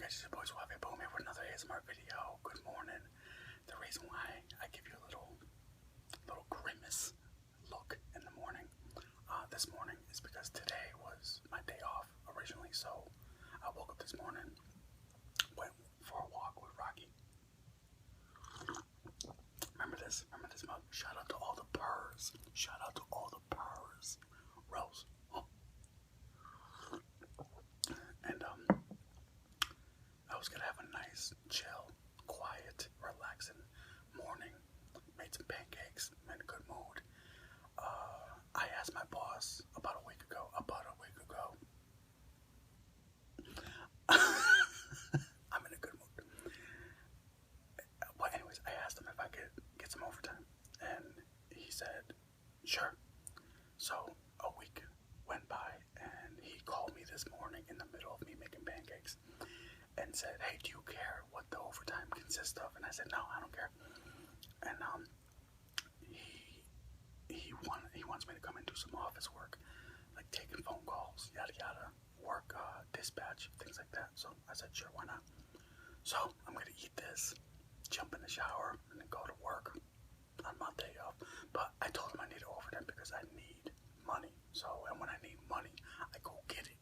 guys, it's your boy Suave Boom here with another ASMR video. Good morning. The reason why I give you a little grimace look in the morning, this morning, is because today was my day off originally. So I woke up this morning, went for a walk with Rocky. Remember this mug? Shout out to all the purrs. Shout out to all the purrs. Rose. And I was gonna have a nice, chill, quiet, relaxing morning. Made some pancakes, I'm in a good mood. I asked my boss about a week ago. I'm in a good mood. But anyways, I asked him if I could get some overtime, and he said, sure. So a week went by, and he called me this morning in the middle of me making pancakes and said, hey, do you care what the overtime consists of? And I said, no, I don't care. And he wants me to come and do some office work, like taking phone calls, yada yada, work, dispatch, things like that. So I said, sure, why not? So I'm gonna eat this, jump in the shower, and then go to work on my day off. But I told him I need overtime because I need money. So, and when I need money, I go get it.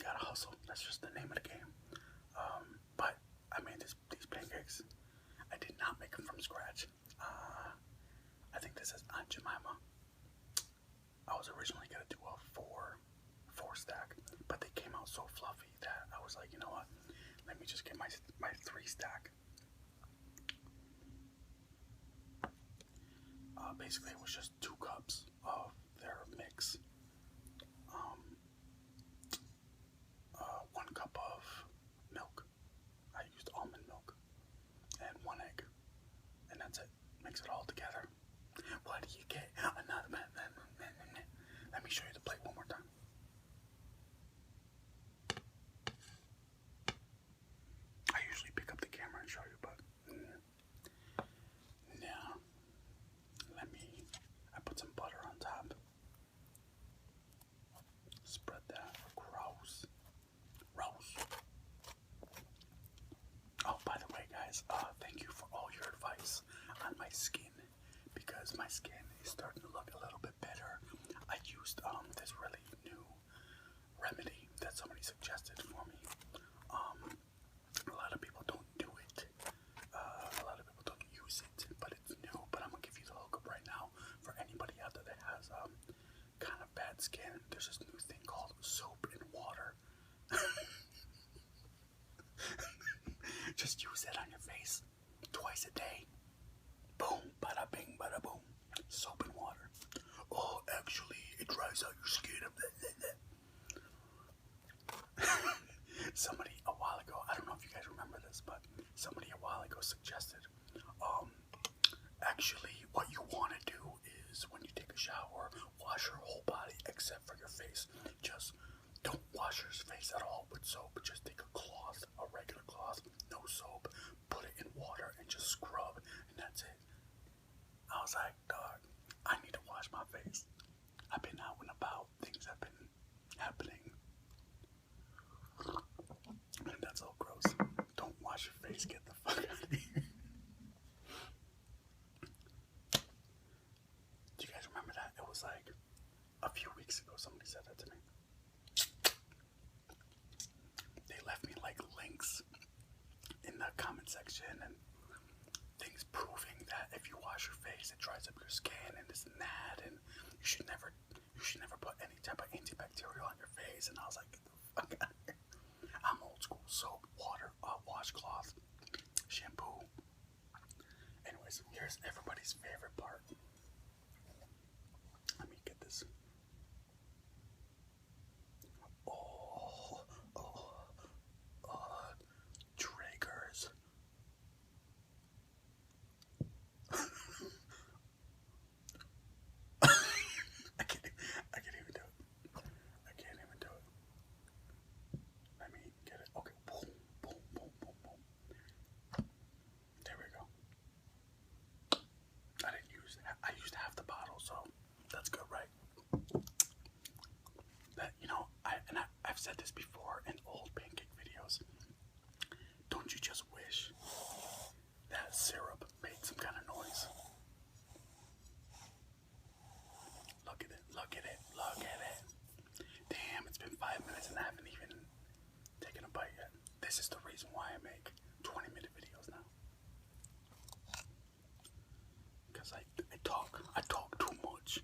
Gotta hustle. That's just the name of the game. But I made these pancakes. I did not make them from scratch. I think this is Aunt Jemima. I was originally gonna do a four stack, but they came out so fluffy that I was like, you know what? Let me just get my 3 stack. Basically, it was just 2 cups of their mix. 1 cup of milk. I used almond milk, and 1 egg, and that's it. Mix it all together. What do you get? Another man. Let me show you the plate one more time. I usually pick up the camera and show you, but now I put some butter on top. Spread that. Gross. Oh, by the way, guys, thank you for all your advice on my skin, because my skin is starting to look a little bit better. I used this really new remedy that somebody suggested for me. A lot of people don't do it. A lot of people don't use it, but it's new. But I'm gonna give you the hookup right now for anybody out there that has kind of bad skin. There's this new thing called soap and water. Just use it on your face twice a day. Boom, bada bing, bada boom. Soap and water. Oh, actually, it dries out your skin. Somebody a while ago, I don't know if you guys remember this, but somebody a while ago suggested, actually, what you want to do is when you take a shower, wash your whole body except for your face. Just don't wash your face at all with soap. Just take a cloth, a regular cloth, no soap, put it in water and just scrub, and that's it. I was like, dog, I need to wash my face. I've been out and about, things have been happening, and that's all gross. Don't wash your face, get the fuck out of here. Do you guys remember that? It was like a few weeks ago somebody said that to me. They left me like links in the comment section and things proving that if you wash your face, it dries up your skin and this and that, and you should never put any type of antibacterial on your face. And I was like, get the fuck out of here. I'm old school. Soap, water, washcloth, shampoo. Anyways, here's everybody's favorite part. Let me get this. Triggers. I can't even do it. Let me get it. Okay, boom, boom, boom, boom, boom. There we go. I used half the bottle, so that's good, right? That, you know, I've said this before in old pancake videos. Don't you just wish that syrup made some kind of noise? Look at it, look at it, look at it. Damn, it's been 5 minutes and I haven't even taken a bite yet. This is the reason why I make 20-minute videos now. Because I talk too much.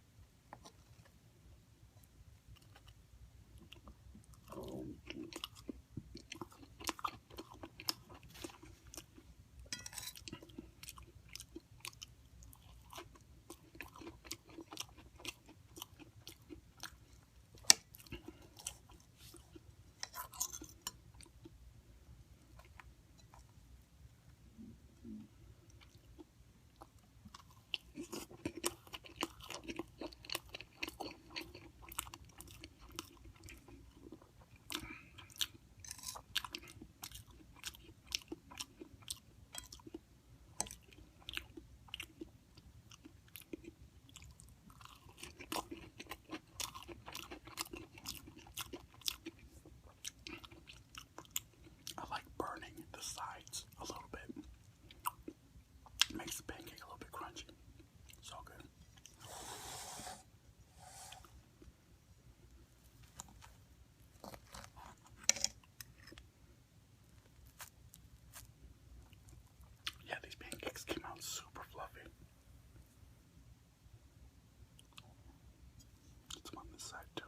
I like burning the sides a little bit. Makes the pancake a little bit crunchy. So good. Yeah, these pancakes came out super fluffy. Some on this side too.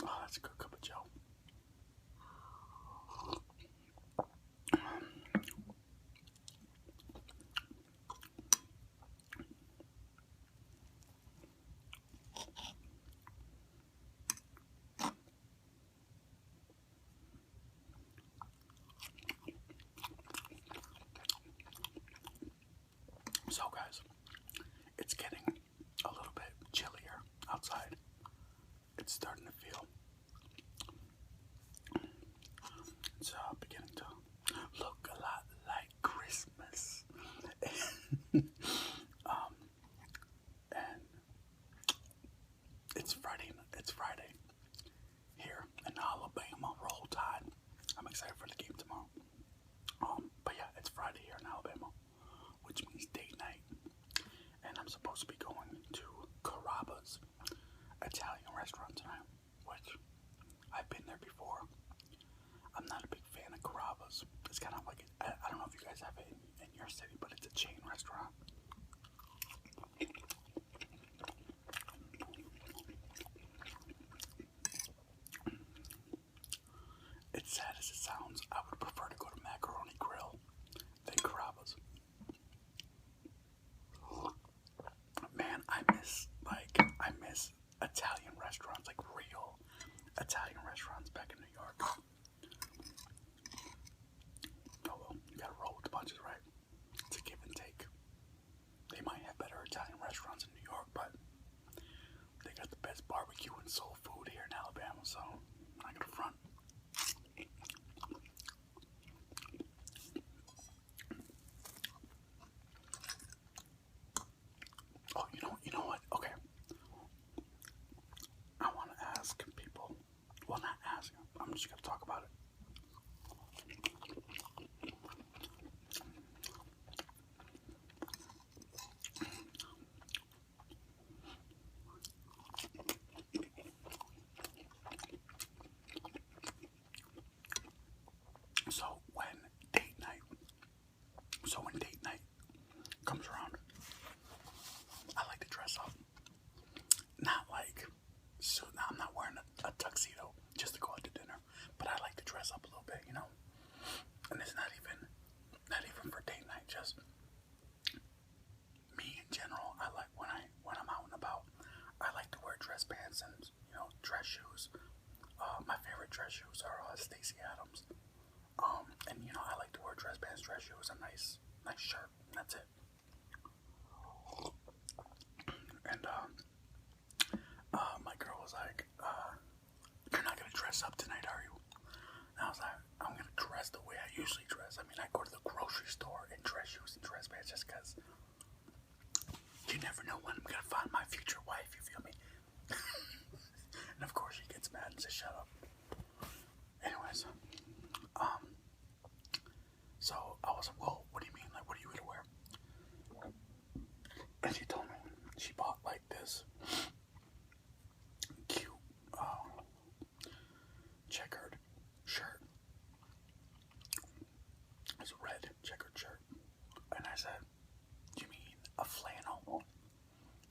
Oh, that's a good cup of joe. So guys, it's getting a little bit chillier outside. It's starting to feel, it's beginning to look a lot like Christmas. And it's Friday here in Alabama. Roll Tide. I'm excited for the game tomorrow. But yeah, it's Friday here in Alabama, which means date night. And I'm supposed to be going to Carrabba's Italian restaurant tonight, which I've been there before. I'm not a big fan of Carrabba's. It's kind of like, I don't know if you guys have it in your city, but it's a chain restaurant. It's sad as it sounds, I would prefer to go to Macaroni Grill than Carrabba's. Man, I miss Italian restaurants, like real Italian restaurants back in New York. Oh well, you gotta roll with the punches, right? It's a give and take. They might have better Italian restaurants in New York, but they got the best barbecue and soul food here in Alabama, so I'm not gonna front. So when date night comes around, I like to dress up. Not like, so now I'm not wearing a tuxedo just to go out to dinner, but I like to dress up a little bit, you know. And it's not even for date night. Just me in general. I like when I'm out and about. I like to wear dress pants and dress shoes. My favorite dress shoes are Stacy Adams. And I like to wear dress pants, dress shoes, a nice shirt. And that's it. And my girl was like, "You're not gonna dress up tonight, are you?" And I was like, "I'm gonna dress the way I usually dress. I mean, I go to the grocery store in dress shoes and dress pants just because you never know when I'm gonna find my future wife. You feel me?" And of course, she gets mad and says, "Shut up." Anyways, so I was like, "Well, what do you mean? Like, what are you gonna wear?" And she told me she bought like this cute checkered shirt. It's a red checkered shirt. And I said, "Do you mean a flannel?"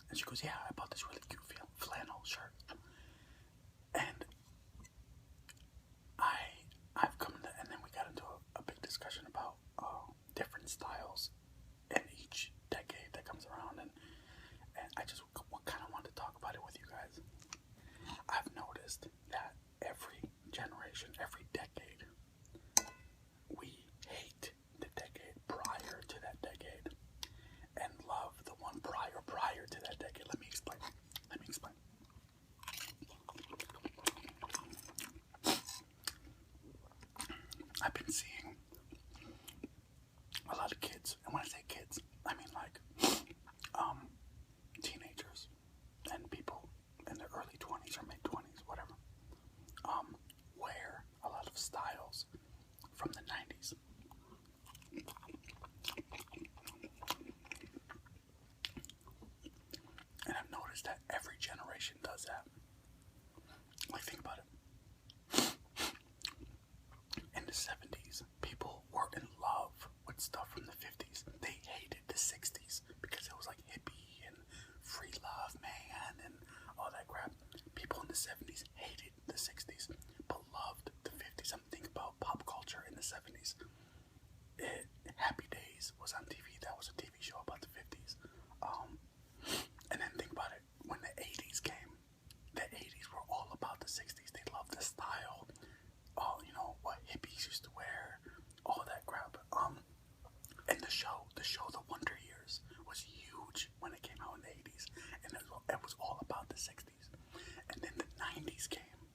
And she goes, "Yeah, I bought this really cute flannel shirt." And I've come to, and then we got into a big discussion about different styles in each decade that comes around, and I just kind of wanted to talk about it with you guys. I've noticed that every generation, every decade, we hate the decade prior to that decade and love the one prior to that decade. Let me explain. I've been seeing a lot of kids, and when I say kids, I mean like teenagers and people in their early 20s or mid 20s, whatever, wear a lot of styles from the 90s. And I've noticed that every generation does that. Like, think about it. In the 70s, people were in love with stuff from the 50s. They hated the 60s because it was like hippie and free love, man, and all that crap. People in the 70s hated the 60s, but loved the 50s. I'm thinking about pop culture in the 70s. Happy Days was on TV. That was a TV show about the 50s. And then think about it. When the 80s came, the 80s were all about the 60s. They loved the style. What hippies used to wear, all that crap. And the show, The Wonder Years, was huge when it came out in the 80s, and it was all about the 60s. And then the 90s came,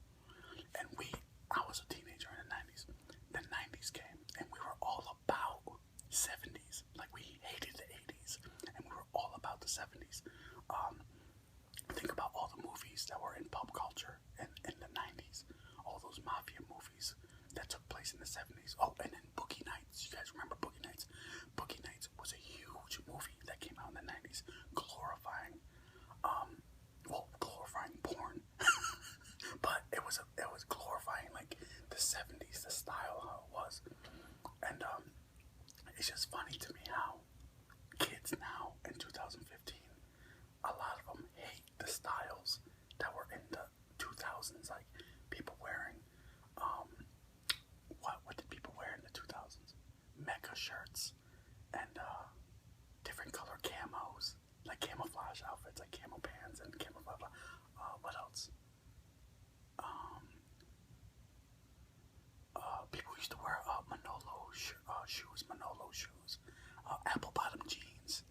and I was a teenager in the 90s. The 90s came, and we were all about 70s. Like, we hated the 80s, and we were all about the 70s. Think about all the movies that were in pop culture in the 90s. All those mafia movies that took place in the 70s. Oh, and then Boogie Nights. You guys remember Boogie Nights? Boogie Nights was a huge movie that came out in the 90s, glorifying porn. But it was glorifying like the 70s, the style, how it was. And it's just funny to me how kids now in 2015, a lot of them hate the styles that were in the 2000s, like people wearing what did people wear in the 2000s? Mecha shirts and different color camos, like camouflage outfits, like camo pants and camouflage. What else? People used to wear Manolo shoes, apple bottom jeans.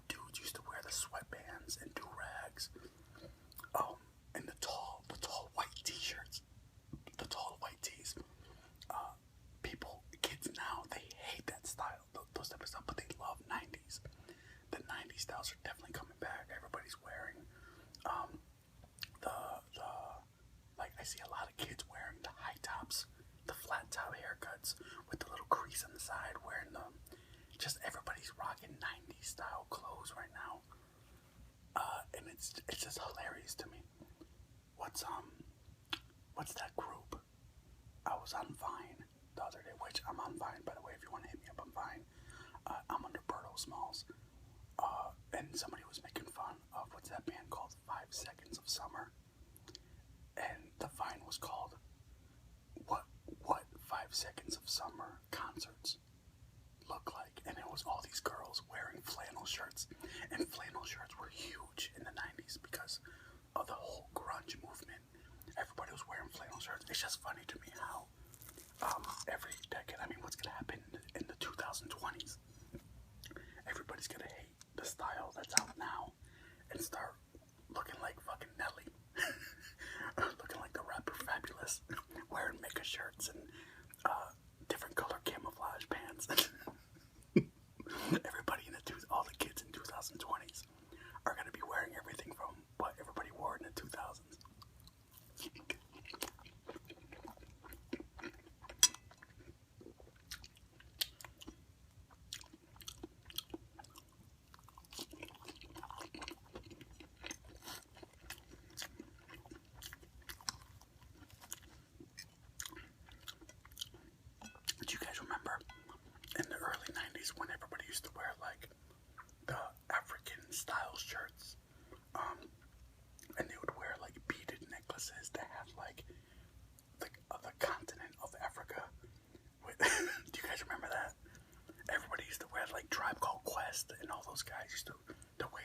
Dudes used to wear the sweatbands and do-rags. And the tall white t-shirts, the tall white tees. Kids now, they hate that style, those type of stuff, but they love 90s. The 90s styles are definitely coming back. Everybody's wearing like, I see a lot of kids wearing the high tops, the flat top haircuts with the little crease on the side, wearing them. Just everybody's rocking 90s style clothes right now. And it's just hilarious to me. What's that group? I was on Vine. the other day, which I'm on Vine, by the way, if you want to hit me up on Vine. I'm under Berto Smalls. And somebody was making fun of, what's that band called? 5 Seconds of Summer. And the Vine was called, What 5 Seconds of Summer concerts look like. And it was all these girls wearing flannel shirts. And flannel shirts were huge in the 90s because of the whole grunge movement. Everybody was wearing flannel shirts. It's just funny to me how every decade, I mean, what's going to happen in the 2020s? Everybody's going to hate the style that's out now and start looking like fucking Nelly. Looking like the rapper Fabulous, wearing mega shirts and different color camouflage pants. Everybody all the kids in 2020s are going to be wearing everything from what everybody wore in the 2000s. Do you guys remember in the early 90s when everybody used to wear like the African style shirts, and they would wear like beaded necklaces that had like the continent of Africa. Do you guys remember that? Everybody used to wear like Tribe Called Quest, and all those guys used to, the way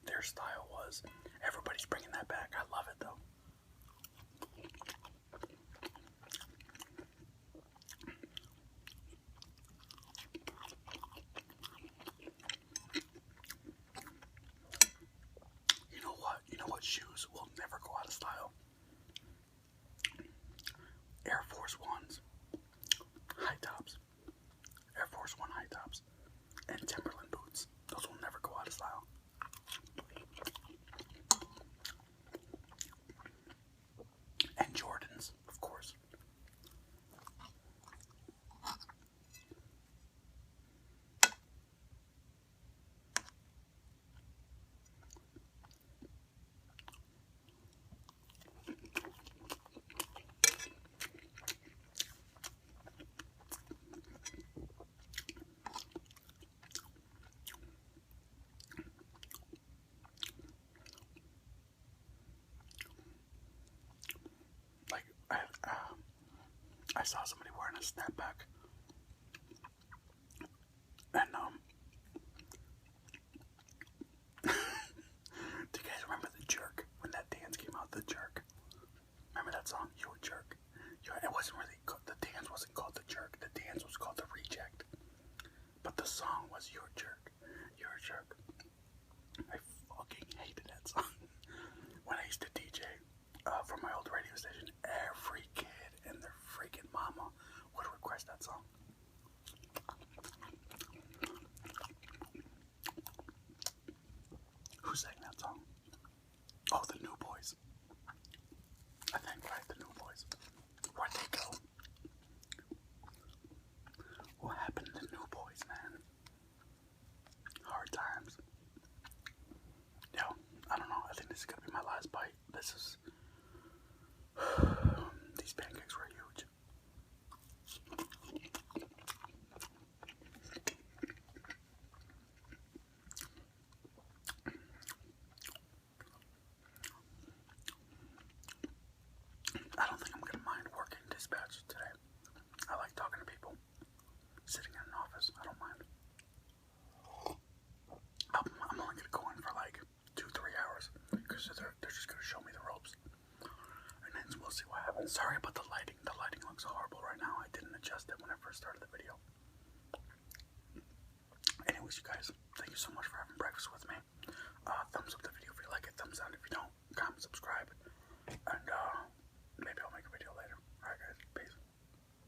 their style was. Everybody's bringing that back. I love it though. You know what shoes will never go out of style? Air Force Ones, high tops, Air Force One high tops, and Timberland boots. Those will never go out of style. And Jordans, of course. Like, I saw somebody wearing a snapback, and do you guys remember The Jerk? When that dance came out, The Jerk. Remember that song, You a Jerk? It wasn't really called, the dance wasn't called The Jerk. The dance was called The Reject. But the song was You a Jerk. You're a Jerk. I fucking hated that song. When I used to DJ for my old radio station, every kid and their freaking mama would request that song. Who sang that song? Oh, the New Boys. I think, right? The New Boys. Where'd they go? What happened to the New Boys, man? Hard times. Yo, I don't know. I think this is gonna be my last bite. This is... These pancakes were huge. I don't think I'm gonna mind working dispatch today. I like talking to people. Sitting in an office, I don't mind. I'm only gonna go in for like 2-3 hours because they're just gonna show me the ropes, and then we'll see what happens. Sorry about the lighting. The lighting looks horrible right now. I didn't adjust it when I first started the video. Anyways, you guys, thank you so much for having breakfast with me. Thumbs up the video if you like it. Thumbs down if you don't. Comment, subscribe, and maybe I'll make a